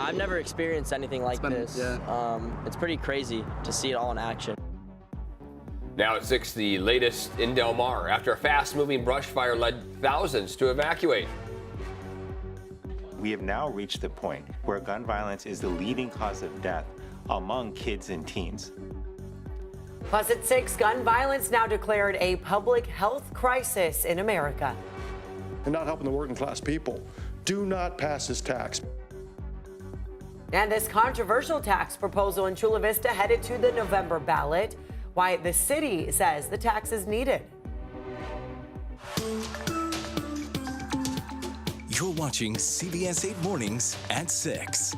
I've never experienced anything like this. Yeah. It's pretty crazy to see it all in action. Now at 6, the latest in Del Mar after a fast-moving brush fire led thousands to evacuate. We have now reached the point where gun violence is the leading cause of death among kids and teens. Plus at 6, gun violence now declared a public health crisis in America. And not helping the working class people. Do not pass this tax. And this controversial tax proposal in Chula Vista headed to the November ballot. Why the city says the tax is needed. You're watching CBS 8 Mornings at 6.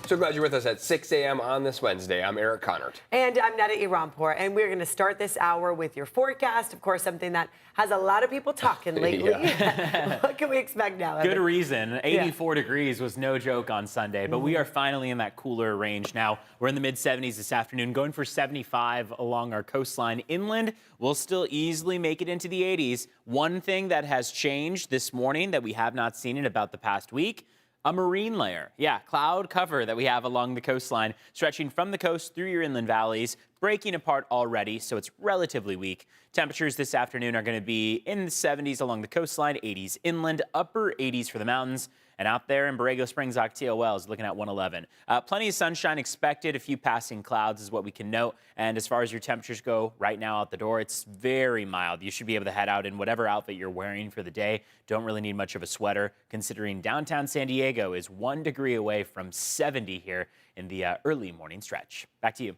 So glad you're with us at 6 a.m. on this Wednesday. I'm Eric Connert. And I'm Neda Irampour. And we're going to start this hour with your forecast. Of course, something that has a lot of people talking lately. What can we expect now, Evan? Good reason. 84 degrees was no joke on Sunday, but we are finally in that cooler range now. We're in the mid-70s this afternoon, going for 75 along our coastline. Inland, we'll still easily make it into the 80s. One thing that has changed this morning that we have not seen in about the past week, a marine layer. Yeah, cloud cover that we have along the coastline, stretching from the coast through your inland valleys, breaking apart already, so it's relatively weak. Temperatures this afternoon are going to be in the 70s along the coastline, 80s inland, upper 80s for the mountains. And out there in Borrego Springs, Ocotillo Wells, looking at 111. Plenty of sunshine expected. A few passing clouds is what we can note. And as far as your temperatures go right now out the door, it's very mild. You should be able to head out in whatever outfit you're wearing for the day. Don't really need much of a sweater, considering downtown San Diego is 1 degree away from 70 here in the early morning stretch. Back to you.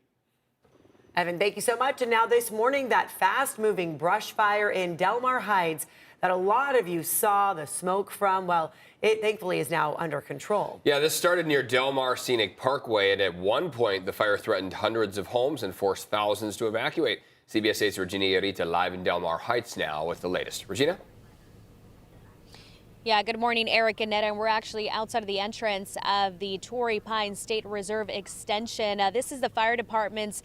Evan, thank you so much. And now this morning, that fast-moving brush fire in Del Mar Heights that a lot of you saw the smoke from, well, it thankfully is now under control. Yeah, this started near Del Mar Scenic Parkway, and at one point, the fire threatened hundreds of homes and forced thousands to evacuate. CBS 8's Regina Yarita live in Del Mar Heights now with the latest. Regina? Yeah, good morning, Eric and Netta. And we're actually outside of the entrance of the Torrey Pines State Reserve Extension. This is the fire department's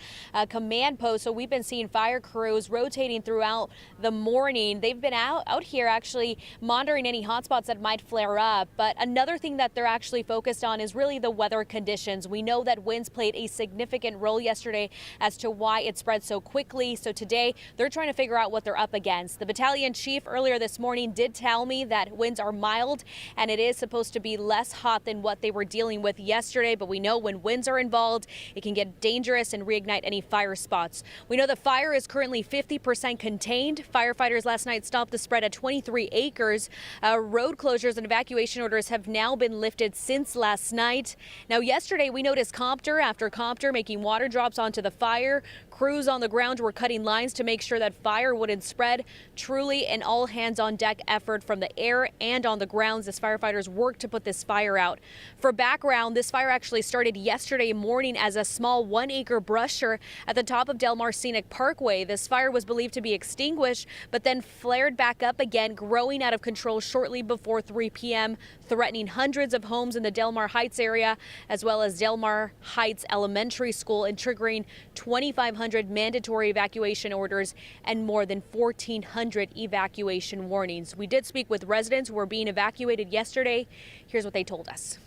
command post. So we've been seeing fire crews rotating throughout the morning. They've been out here actually monitoring any hotspots that might flare up. But another thing that they're actually focused on is really the weather conditions. We know that winds played a significant role yesterday as to why it spread so quickly. So today they're trying to figure out what they're up against. The battalion chief earlier this morning did tell me that winds are mild and it is supposed to be less hot than what they were dealing with yesterday, but we know when winds are involved it can get dangerous and reignite any fire spots. We know the fire is currently 50% contained. Firefighters last night stopped the spread at 23 acres. Road closures and evacuation orders have now been lifted since last night. Now yesterday we noticed copter after copter making water drops onto the fire. Crews on the ground were cutting lines to make sure that fire wouldn't spread. Truly an all hands on deck effort from the air and on the grounds as firefighters worked to put this fire out. For background, this fire actually started yesterday morning as a small 1 acre brusher at the top of Del Mar Scenic Parkway. This fire was believed to be extinguished, but then flared back up again, growing out of control shortly before 3 p.m., threatening hundreds of homes in the Del Mar Heights area, as well as Del Mar Heights Elementary School, and triggering 2,500 mandatory evacuation orders and more than 1,400 evacuation warnings. We did speak with residents who were being evacuated yesterday. Here's what they told us.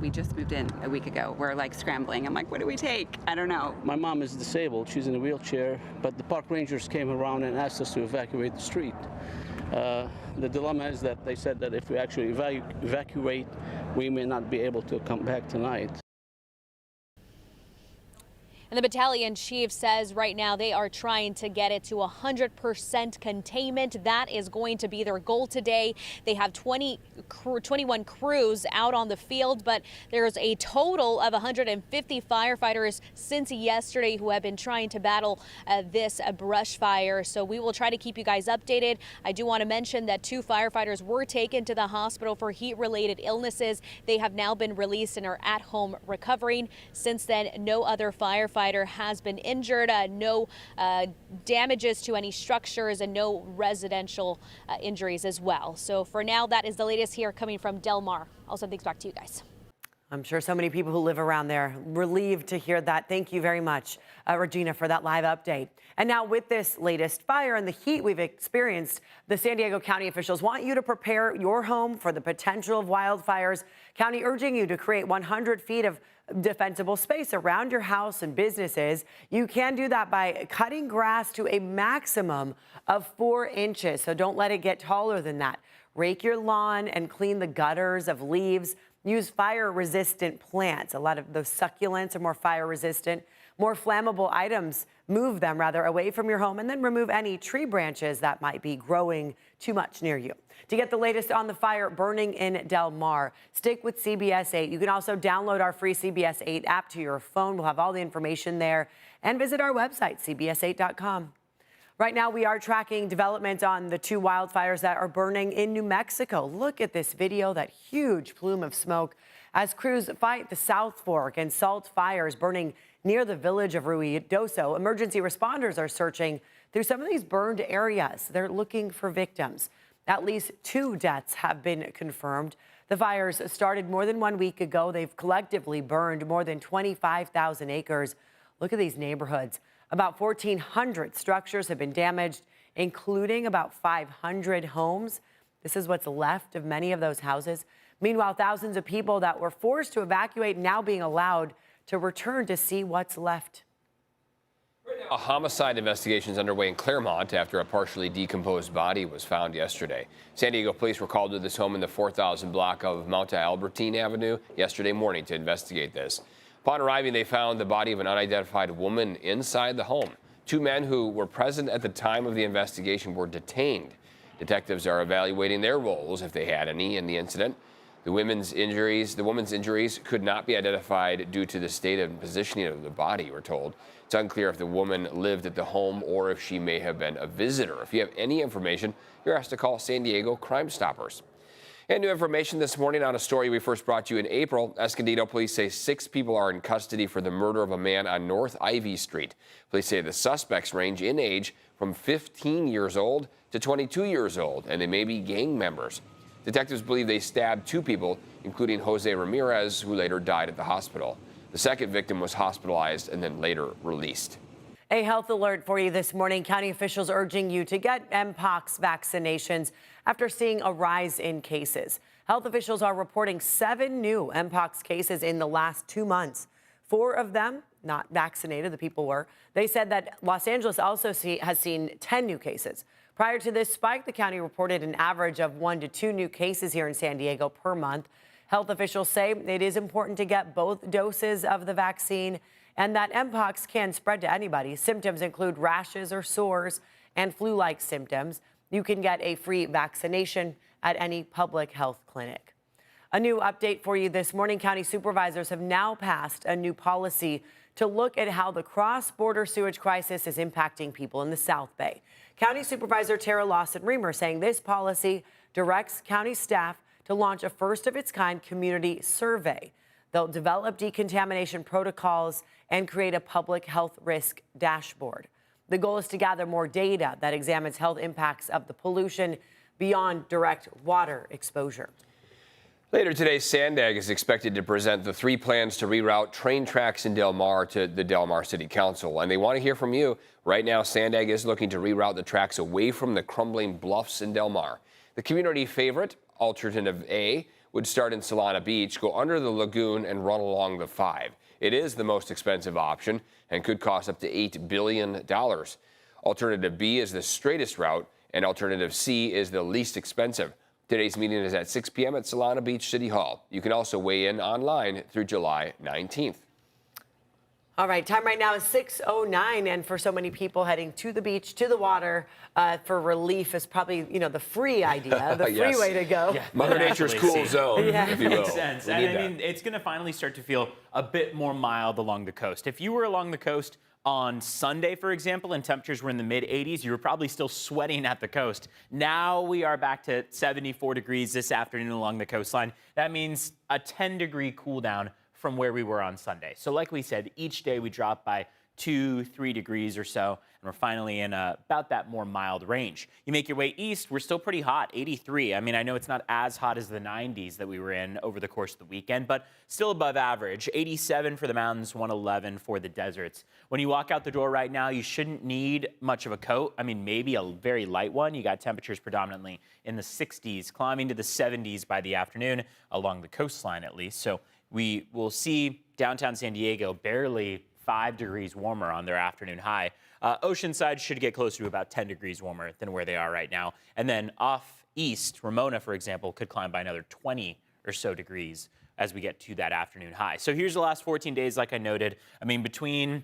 We just moved in a week ago. We're like scrambling. I'm like, what do we take? I don't know. My mom is disabled. She's in a wheelchair, but the park rangers came around and asked us to evacuate the street. The dilemma is that they said that if we actually evacuate, we may not be able to come back tonight. And the battalion chief says right now they are trying to get it to 100% containment. That is going to be their goal today. They have 21 crews out on the field, but there's a total of 150 firefighters since yesterday who have been trying to battle this brush fire. So we will try to keep you guys updated. I do want to mention that 2 firefighters were taken to the hospital for heat-related illnesses. They have now been released and are at home recovering. Since then, no other firefighter has been injured, no damages to any structures, and no residential injuries as well. So for now, that is the latest here coming from Del Mar. I'll send things back to you guys. I'm sure so many people who live around there relieved to hear that. Thank you very much, Regina, for that live update. And now with this latest fire and the heat we've experienced, the San Diego County officials want you to prepare your home for the potential of wildfires. County urging you to create 100 feet of defensible space around your house and businesses. You can do that by cutting grass to a maximum of 4 inches. So don't let it get taller than that. Rake your lawn and clean the gutters of leaves. Use fire-resistant plants. A lot of those succulents are more fire-resistant. More flammable items, move them rather away from your home, and then remove any tree branches that might be growing too much near you. To get the latest on the fire burning in Del Mar, stick with CBS 8. You can also download our free CBS 8 app to your phone. We'll have all the information there. And visit our website, cbs8.com. Right now, we are tracking developments on the 2 wildfires that are burning in New Mexico. Look at this video, that huge plume of smoke as crews fight the South Fork and salt fires burning near the village of Ruidoso. Emergency responders are searching through some of these burned areas. They're looking for victims. At least 2 deaths have been confirmed. The fires started more than 1 week ago. They've collectively burned more than 25,000 acres. Look at these neighborhoods. About 1,400 structures have been damaged, including about 500 homes. This is what's left of many of those houses. Meanwhile, thousands of people that were forced to evacuate now being allowed to return to see what's left. A homicide investigation is underway in Claremont after a partially decomposed body was found yesterday. San Diego police were called to this home in the 4,000 block of Mount Albertine Avenue yesterday morning to investigate this. Upon arriving, they found the body of an unidentified woman inside the home. 2 men who were present at the time of the investigation were detained. Detectives are evaluating their roles, if they had any, in the incident. The woman's injuries could not be identified due to the state and positioning of the body, we're told. It's unclear if the woman lived at the home or if she may have been a visitor. If you have any information, you're asked to call San Diego Crime Stoppers. And new information this morning on a story we first brought you in April. Escondido police say 6 people are in custody for the murder of a man on North Ivy Street. Police say the suspects range in age from 15 years old to 22 years old, and they may be gang members. Detectives believe they stabbed 2 people, including Jose Ramirez, who later died at the hospital. The second victim was hospitalized and then later released. A health alert for you this morning. County officials urging you to get Mpox vaccinations after seeing a rise in cases. Health officials are reporting 7 new Mpox cases in the last 2 months. 4 of them not vaccinated, the people were. They said that Los Angeles also has seen 10 new cases. Prior to this spike, the county reported an average of 1 to 2 new cases here in San Diego per month. Health officials say it is important to get both doses of the vaccine and that Mpox can spread to anybody. Symptoms include rashes or sores and flu-like symptoms. You can get a free vaccination at any public health clinic. A new update for you this morning. County supervisors have now passed a new policy to look at how the cross-border sewage crisis is impacting people in the South Bay. County Supervisor Tara Lawson-Remer saying this policy directs county staff to launch a first-of-its-kind community survey. They'll develop decontamination protocols and create a public health risk dashboard. The goal is to gather more data that examines health impacts of the pollution beyond direct water exposure. Later today, Sandag is expected to present the 3 plans to reroute train tracks in Del Mar to the Del Mar City Council. And they want to hear from you. Right now, Sandag is looking to reroute the tracks away from the crumbling bluffs in Del Mar. The community favorite, Alternative A, would start in Solana Beach, go under the lagoon, and run along the 5. It is the most expensive option and could cost up to $8 billion. Alternative B is the straightest route, and Alternative C is the least expensive. Today's meeting is at 6 p.m. at Solana Beach City Hall. You can also weigh in online through July 19th. All right, time right now is 6:09, and for so many people heading to the beach, to the water for relief is probably, the free idea, the free way to go. Yeah, Mother Nature's cool zone, if you will. Makes sense. And I mean, it's going to finally start to feel a bit more mild along the coast. If you were along the coast on Sunday, for example, and temperatures were in the mid-80s, you were probably still sweating at the coast. Now we are back to 74 degrees this afternoon along the coastline. That means a 10-degree cool down from where we were on Sunday. So like we said, each day we drop by 2-3 degrees or so, and we're finally in about that more mild range. You make your way east, we're still pretty hot, 83. I mean, I know it's not as hot as the 90s that we were in over the course of the weekend, but still above average. 87 for the mountains, 111 for the deserts. When you walk out the door right now, you shouldn't need much of a coat. I mean, maybe a very light one. You got temperatures predominantly in the 60s, climbing to the 70s by the afternoon, along the coastline at least. So we will see downtown San Diego barely 5 degrees warmer on their afternoon high. Oceanside should get closer to about 10 degrees warmer than where they are right now. And then off east, Ramona, for example, could climb by another 20 or so degrees as we get to that afternoon high. So here's the last 14 days, like I noted. I mean, between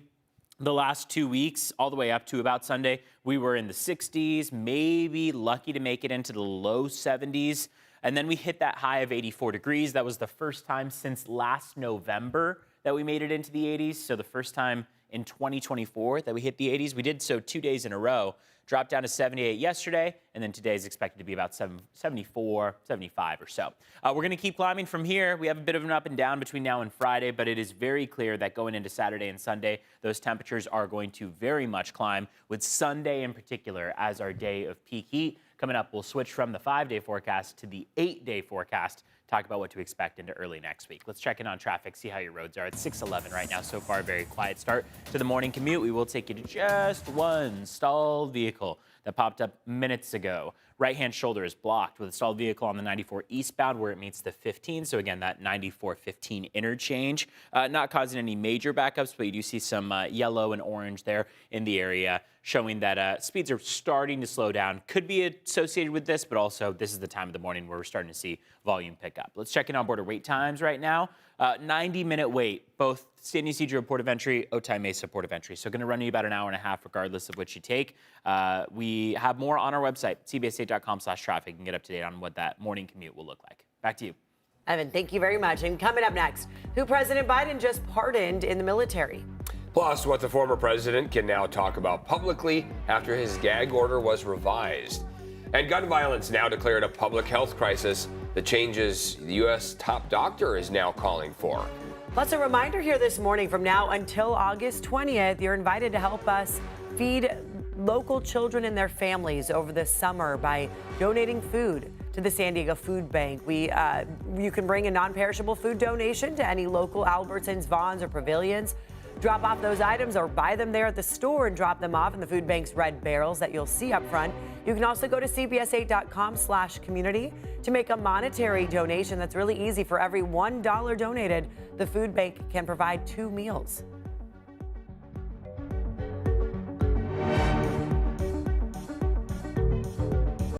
the last 2 weeks, all the way up to about Sunday, we were in the 60s, maybe lucky to make it into the low 70s. And then we hit that high of 84 degrees. That was the first time since last November that we made it into the 80s. So the first time in 2024 that we hit the 80s. We did so 2 days in a row. Dropped down to 78 yesterday, and then today is expected to be about 74, 75 or so. We're going to keep climbing from here. We have a bit of an up and down between now and Friday, but it is very clear that going into Saturday and Sunday, those temperatures are going to very much climb, with Sunday in particular as our day of peak heat. Coming up, we'll switch from the 5-day forecast to the 8-day forecast. Talk about what to expect into early next week. Let's check in on traffic, see how your roads are. It's 6:11 right now. So far, very quiet start to the morning commute. We will take you to just one stalled vehicle that popped up minutes ago. Right-hand shoulder is blocked with a stalled vehicle on the 94 eastbound where it meets the 15. So again, that 94-15 interchange. Not causing any major backups, but you do see some yellow and orange there in the area, showing that speeds are starting to slow down. Could be associated with this, but also this is the time of the morning where we're starting to see volume pick up. Let's check in on border wait times right now. 90-minute wait, both San Ysidro Port of Entry, Otay Mesa Port of Entry. So going to run you about an hour and a half regardless of which you take. We have more on our website, cbs8.com/traffic. You can get up to date on what that morning commute will look like. Back to you. Evan, thank you very much. And coming up next, who President Biden just pardoned in the military. Plus, what the former president can now talk about publicly after his gag order was revised. And gun violence now declared a public health crisis. The changes the U.S. top doctor is now calling for. Plus, a reminder here this morning, from now until August 20th, you're invited to help us feed local children and their families over the summer by donating food to the San Diego Food Bank. You can bring a non-perishable food donation to any local Albertsons, Vons, or Pavilions. Drop off those items or buy them there at the store and drop them off in the food bank's red barrels that you'll see up front. You can also go to cbs8.com/community to make a monetary donation. That's really easy. For every $1 donated, the food bank can provide 2 meals.